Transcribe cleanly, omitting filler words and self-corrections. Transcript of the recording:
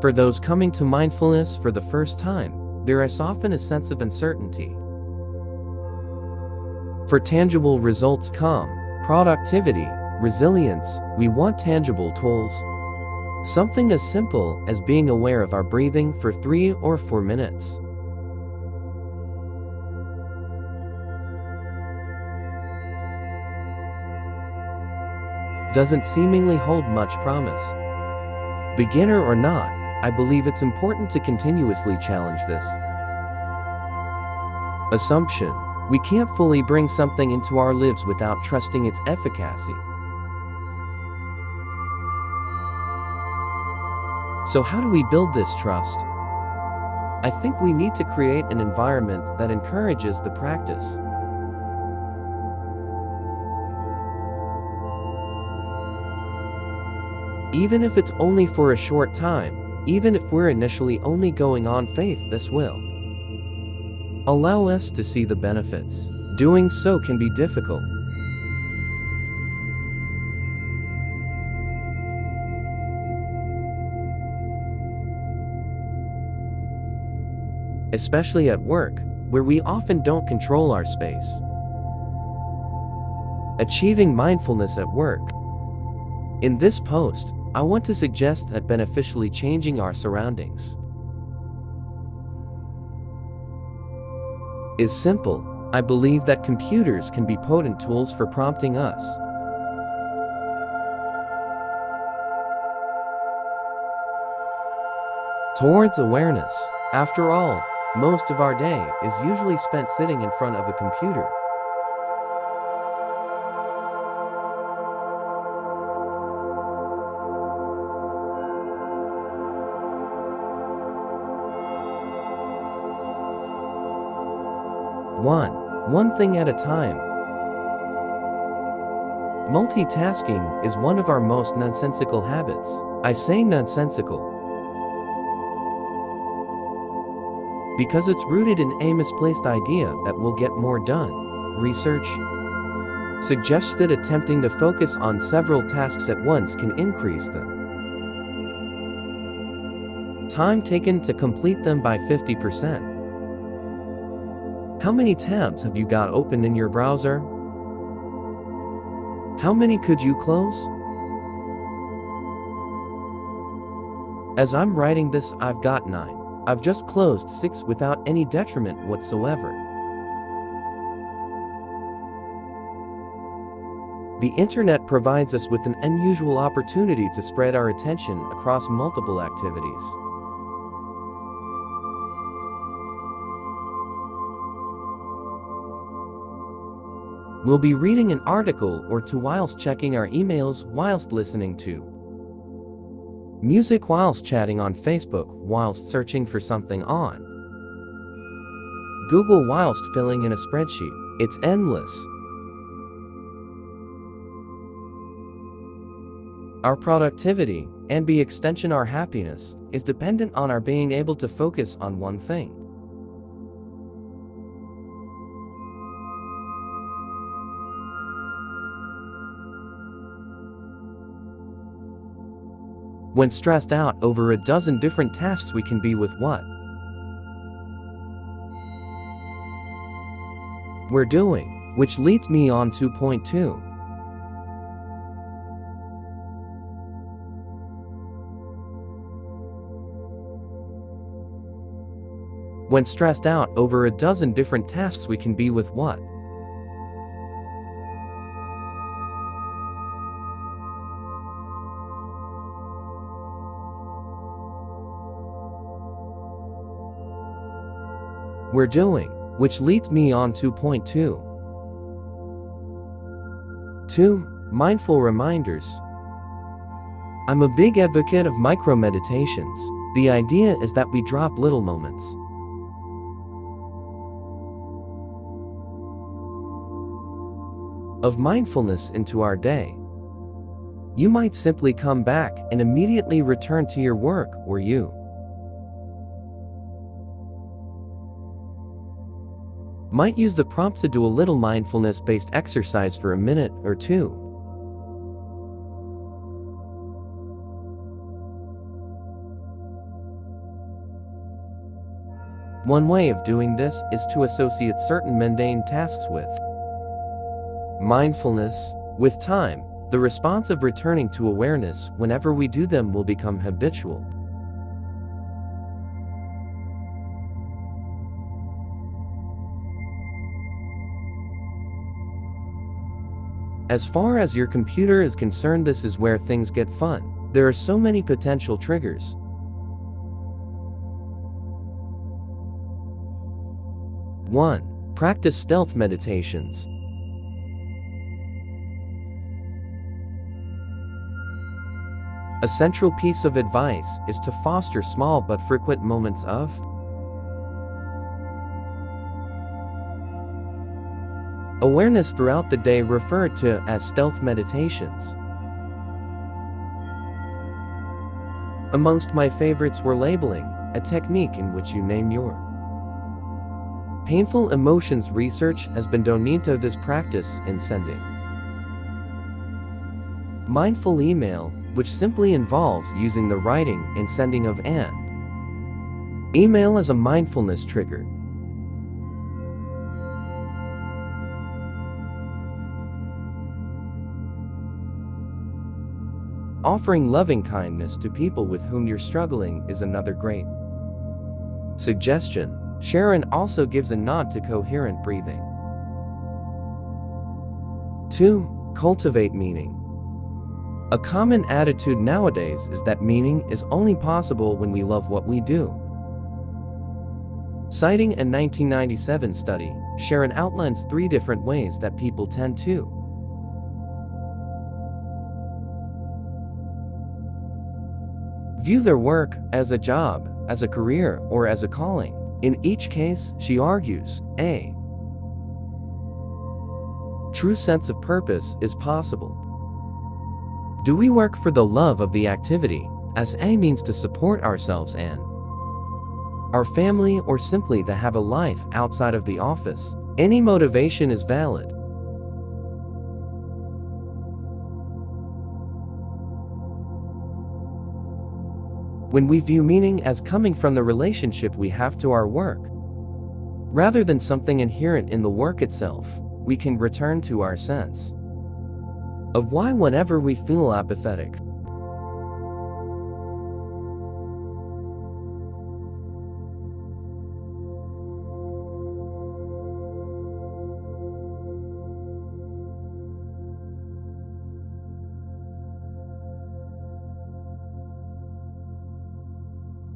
For those coming to mindfulness for the first time, there is often a sense of uncertainty. For tangible results, calm, productivity, resilience, we want tangible tools. Something as simple as being aware of our breathing for 3 or 4 minutes. Doesn't seemingly hold much promise. Beginner or not, I believe it's important to continuously challenge this assumption. We can't fully bring something into our lives without trusting its efficacy. So how do we build this trust? I think we need to create an environment that encourages the practice. Even if it's only for a short time, even if we're initially only going on faith, this will allow us to see the benefits. Doing so can be difficult. Especially at work, where we often don't control our space. Achieving mindfulness at work. In this post, I want to suggest that beneficially changing our surroundings is simple. I believe that computers can be potent tools for prompting us towards awareness. After all, most of our day is usually spent sitting in front of a computer. One thing at a time. Multitasking is one of our most nonsensical habits. I say nonsensical because it's rooted in a misplaced idea that we'll get more done. Research suggests that attempting to focus on several tasks at once can increase the time taken to complete them by 50%. How many tabs have you got open in your browser? How many could you close? As I'm writing this, I've got 9. I've just closed 6 without any detriment whatsoever. The internet provides us with an unusual opportunity to spread our attention across multiple activities. We'll be reading an article or two whilst checking our emails, whilst listening to music, whilst chatting on Facebook, whilst searching for something on Google, whilst filling in a spreadsheet. It's endless. Our productivity, and by extension our happiness, is dependent on our being able to focus on one thing. When stressed out over a dozen different tasks, we can be with what we're doing, which leads me on to point 2. When stressed out over a dozen different tasks, we can be with what we're doing, which leads me on to point 2. 2. Mindful reminders. I'm a big advocate of micro-meditations. The idea is that we drop little moments of mindfulness into our day. You might simply come back and immediately return to your work, or you might use the prompt to do a little mindfulness-based exercise for a minute or 2. One way of doing this is to associate certain mundane tasks with mindfulness. With time, the response of returning to awareness whenever we do them will become habitual. As far as your computer is concerned, this is where things get fun. There are so many potential triggers. 1. Practice stealth meditations. A central piece of advice is to foster small but frequent moments of awareness throughout the day, referred to as stealth meditations. Amongst my favorites were labeling, a technique in which you name your painful emotions. Research has been done into this practice in sending mindful email, which simply involves using the writing and sending of an email as a mindfulness trigger. Offering loving kindness to people with whom you're struggling is another great suggestion. Sharon also gives a nod to coherent breathing. 2. Cultivate meaning. A common attitude nowadays is that meaning is only possible when we love what we do. Citing a 1997 study, Sharon outlines 3 different ways that people tend to view their work: as a job, as a career, or as a calling. In each case, she argues, a true sense of purpose is possible. Do we work for the love of the activity, as a means to support ourselves and our family, or simply to have a life outside of the office? Any motivation is valid. When we view meaning as coming from the relationship we have to our work, rather than something inherent in the work itself, we can return to our sense of why whenever we feel apathetic,